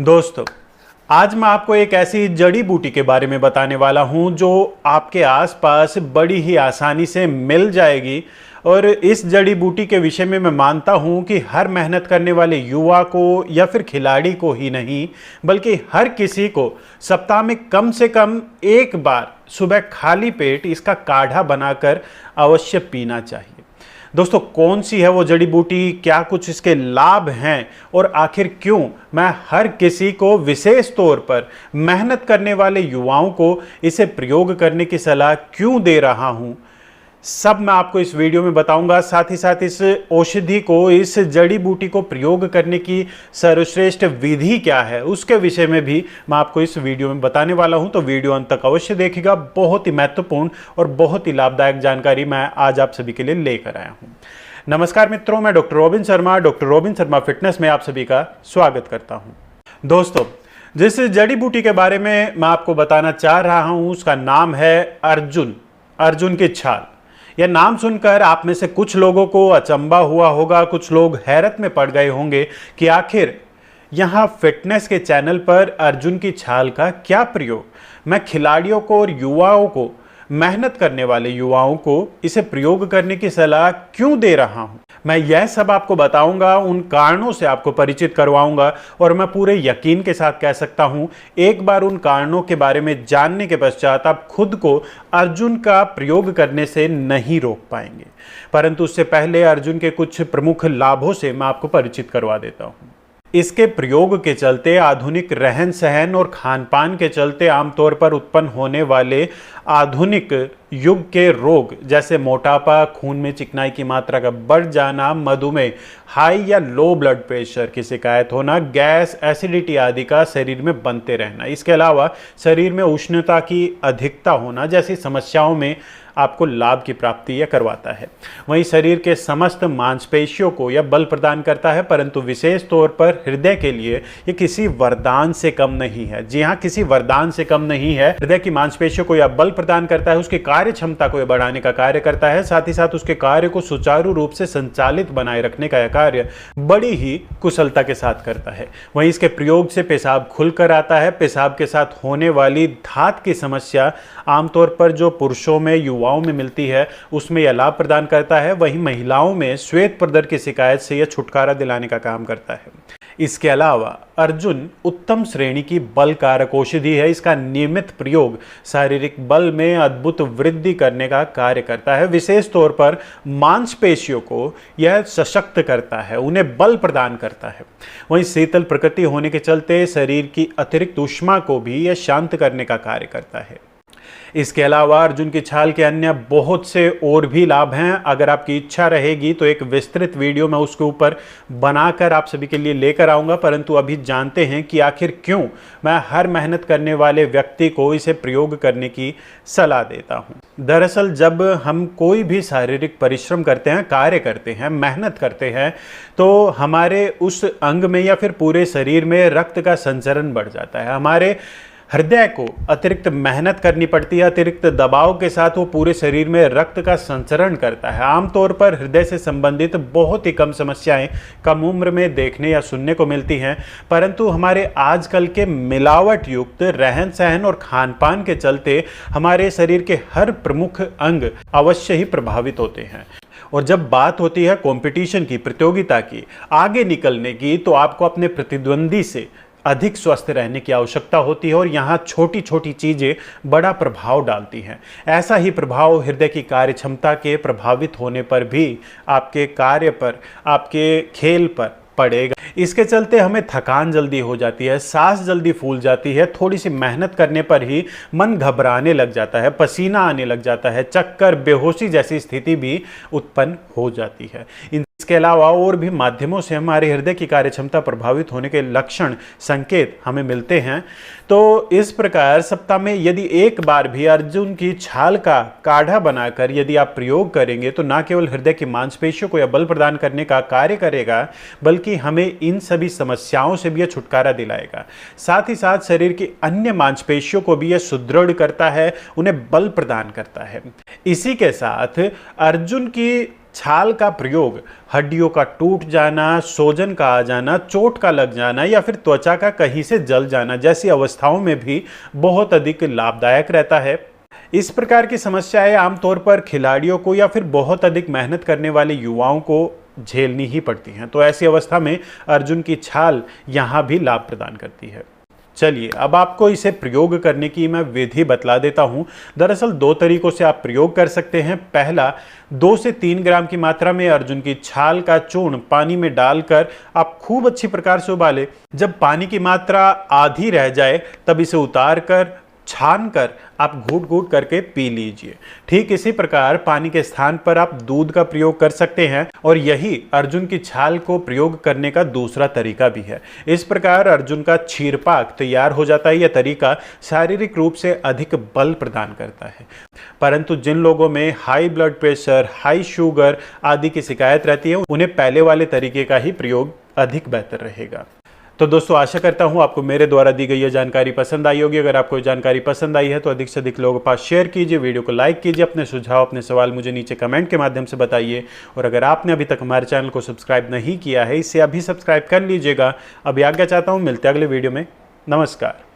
दोस्तों, आज मैं आपको एक ऐसी जड़ी बूटी के बारे में बताने वाला हूं जो आपके आसपास बड़ी ही आसानी से मिल जाएगी। और इस जड़ी बूटी के विषय में मैं मानता हूं कि हर मेहनत करने वाले युवा को या फिर खिलाड़ी को ही नहीं बल्कि हर किसी को सप्ताह में कम से कम एक बार सुबह खाली पेट इसका काढ़ा बनाकर अवश्य पीना चाहिए। दोस्तों, कौन सी है वो जड़ी बूटी, क्या कुछ इसके लाभ हैं और आखिर क्यों मैं हर किसी को, विशेष तौर पर मेहनत करने वाले युवाओं को इसे प्रयोग करने की सलाह क्यों दे रहा हूं, सब मैं आपको इस वीडियो में बताऊंगा। साथ ही साथ इस औषधि को, इस जड़ी बूटी को प्रयोग करने की सर्वश्रेष्ठ विधि क्या है उसके विषय में भी मैं आपको इस वीडियो में बताने वाला हूं। तो वीडियो अंत तक अवश्य देखिएगा। बहुत ही महत्वपूर्ण और बहुत ही लाभदायक जानकारी मैं आज आप सभी के लिए लेकर आया हूं। नमस्कार मित्रों, मैं डॉक्टर रोबिन शर्मा फिटनेस में आप सभी का स्वागत करता हूं। दोस्तों, जिस जड़ी बूटी के बारे में मैं आपको बताना चाह रहा हूं उसका नाम है अर्जुन की छाल। यह नाम सुनकर आप में से कुछ लोगों को अचंभा हुआ होगा, कुछ लोग हैरत में पड़ गए होंगे कि आखिर यहाँ फिटनेस के चैनल पर अर्जुन की छाल का क्या प्रयोग। मैं खिलाड़ियों को और युवाओं को, मेहनत करने वाले युवाओं को इसे प्रयोग करने की सलाह क्यों दे रहा हूं। मैं यह सब आपको बताऊंगा, उन कारणों से आपको परिचित करवाऊंगा और मैं पूरे यकीन के साथ कह सकता हूं, एक बार उन कारणों के बारे में जानने के पश्चात आप खुद को अर्जुन का प्रयोग करने से नहीं रोक पाएंगे। परंतु उससे पहले अर्जुन के कुछ प्रमुख लाभों से मैं आपको परिचित करवा देता हूं। इसके प्रयोग के चलते, आधुनिक रहन सहन और खान पान के चलते आमतौर पर उत्पन्न होने वाले आधुनिक युग के रोग जैसे मोटापा, खून में चिकनाई की मात्रा का बढ़ जाना, मधुमेह, हाई या लो ब्लड प्रेशर की शिकायत होना, गैस, एसिडिटी आदि का शरीर में बनते रहना, इसके अलावा शरीर में उष्णता की अधिकता होना जैसी समस्याओं में आपको लाभ की प्राप्ति यह करवाता है। वहीं शरीर के समस्त मांसपेशियों को यह बल प्रदान करता है, परंतु विशेष तौर पर हृदय के लिए यह किसी वरदान से कम नहीं है। जी हाँ, किसी वरदान से कम नहीं है। हृदय की मांसपेशियों को यह बल प्रदान करता है, उसकी कार्य क्षमता को यह बढ़ाने का कार्य करता है, साथ ही साथ उसके कार्य को सुचारू रूप से संचालित बनाए रखने का यह कार्य बड़ी ही कुशलता के साथ करता है। वहीं इसके प्रयोग से पेशाब खुलकर आता है। पेशाब के साथ होने वाली धात की समस्या आमतौर पर जो पुरुषों में, युवाओं में मिलती है, उसमें यह लाभ प्रदान करता है। वहीं महिलाओं में श्वेत प्रदर की शिकायत से यह छुटकारा दिलाने का काम करता है। इसके अलावा अर्जुन उत्तम श्रेणी की बल कारक औषधि है। इसका नियमित प्रयोग शारीरिक बल में अद्भुत वृद्धि करने का कार्य करता है। विशेष तौर पर मांसपेशियों को यह सशक्त करता है, उन्हें बल प्रदान करता है। वहीं शीतल प्रकृति होने के चलते शरीर की अतिरिक्त ऊष्मा को भी यह शांत करने का कार्य करता है। इसके अलावा अर्जुन की छाल के अन्य बहुत से और भी लाभ हैं। अगर आपकी इच्छा रहेगी तो एक विस्तृत वीडियो मैं उसके ऊपर बनाकर आप सभी के लिए लेकर आऊंगा, परंतु अभी जानते हैं कि आखिर क्यों मैं हर मेहनत करने वाले व्यक्ति को इसे प्रयोग करने की सलाह देता हूं। दरअसल जब हम कोई भी शारीरिक परिश्रम करते हैं, कार्य करते हैं, मेहनत करते हैं, तो हमारे उस अंग में या फिर पूरे शरीर में रक्त का संचरण बढ़ जाता है। हमारे हृदय को अतिरिक्त मेहनत करनी पड़ती है, अतिरिक्त दबाव के साथ वो पूरे शरीर में रक्त का संचरण करता है। आमतौर पर हृदय से संबंधित बहुत ही कम समस्याएं कम उम्र में देखने या सुनने को मिलती हैं, परंतु हमारे आजकल के मिलावट युक्त रहन सहन और खान पान के चलते हमारे शरीर के हर प्रमुख अंग अवश्य ही प्रभावित होते हैं। और जब बात होती है कंपटीशन की, प्रतियोगिता की, आगे निकलने की, तो आपको अपने प्रतिद्वंदी से अधिक स्वस्थ रहने की आवश्यकता होती है और यहाँ छोटी छोटी चीज़ें बड़ा प्रभाव डालती हैं। ऐसा ही प्रभाव हृदय की कार्य क्षमता के प्रभावित होने पर भी आपके कार्य पर, आपके खेल पर पड़ेगा। इसके चलते हमें थकान जल्दी हो जाती है, सांस जल्दी फूल जाती है, थोड़ी सी मेहनत करने पर ही मन घबराने लग जाता है, पसीना आने लग जाता है, चक्कर, बेहोशी जैसी स्थिति भी उत्पन्न हो जाती है। इसके अलावा और भी माध्यमों से हमारे हृदय की कार्य क्षमता प्रभावित होने के लक्षण, संकेत हमें मिलते हैं। तो इस प्रकार सप्ताह में यदि एक बार भी अर्जुन की छाल का काढ़ा बनाकर यदि आप प्रयोग करेंगे तो न केवल हृदय की मांसपेशियों को यह बल प्रदान करने का कार्य करेगा, बल्कि हमें इन सभी समस्याओं से भी यह छुटकारा दिलाएगा। साथ ही साथ शरीर की अन्य मांसपेशियों को भी यह सुदृढ़ करता है, उन्हें बल प्रदान करता है। इसी के साथ अर्जुन की छाल का प्रयोग हड्डियों का टूट जाना, सूजन का आ जाना, चोट का लग जाना या फिर त्वचा का कहीं से जल जाना जैसी अवस्थाओं में भी बहुत अधिक लाभदायक रहता है। इस प्रकार की समस्याएं आमतौर पर खिलाड़ियों को या फिर बहुत अधिक मेहनत करने वाले युवाओं को झेलनी ही पड़ती हैं। तो ऐसी अवस्था में अर्जुन की छाल यहाँ भी लाभ प्रदान करती है। चलिए अब आपको इसे प्रयोग करने की मैं विधि बतला देता हूं। दरअसल 2 तरीकों से आप प्रयोग कर सकते हैं। पहला, 2 से 3 ग्राम की मात्रा में अर्जुन की छाल का चूर्ण पानी में डालकर आप खूब अच्छी प्रकार से उबालें। जब पानी की मात्रा आधी रह जाए तब इसे उतार कर छान कर आप घूट घूट करके पी लीजिए। ठीक इसी प्रकार पानी के स्थान पर आप दूध का प्रयोग कर सकते हैं और यही अर्जुन की छाल को प्रयोग करने का दूसरा तरीका भी है। इस प्रकार अर्जुन का क्षीरपाक तैयार हो जाता है। यह तरीका शारीरिक रूप से अधिक बल प्रदान करता है, परंतु जिन लोगों में high blood pressure, high sugar आदि की शिकायत रहती है उन्हें पहले वाले तरीके का ही प्रयोग अधिक बेहतर रहेगा। तो दोस्तों आशा करता हूं आपको मेरे द्वारा दी गई यह जानकारी पसंद आई होगी। अगर आपको जानकारी पसंद आई है तो अधिक से अधिक लोगों के पास शेयर कीजिए, वीडियो को लाइक कीजिए, अपने सुझाव, अपने सवाल मुझे नीचे कमेंट के माध्यम से बताइए। और अगर आपने अभी तक हमारे चैनल को सब्सक्राइब नहीं किया है, इसे अभी सब्सक्राइब कर लीजिएगा। अभी आज्ञा चाहता हूँ, मिलते हैं अगले वीडियो में। नमस्कार।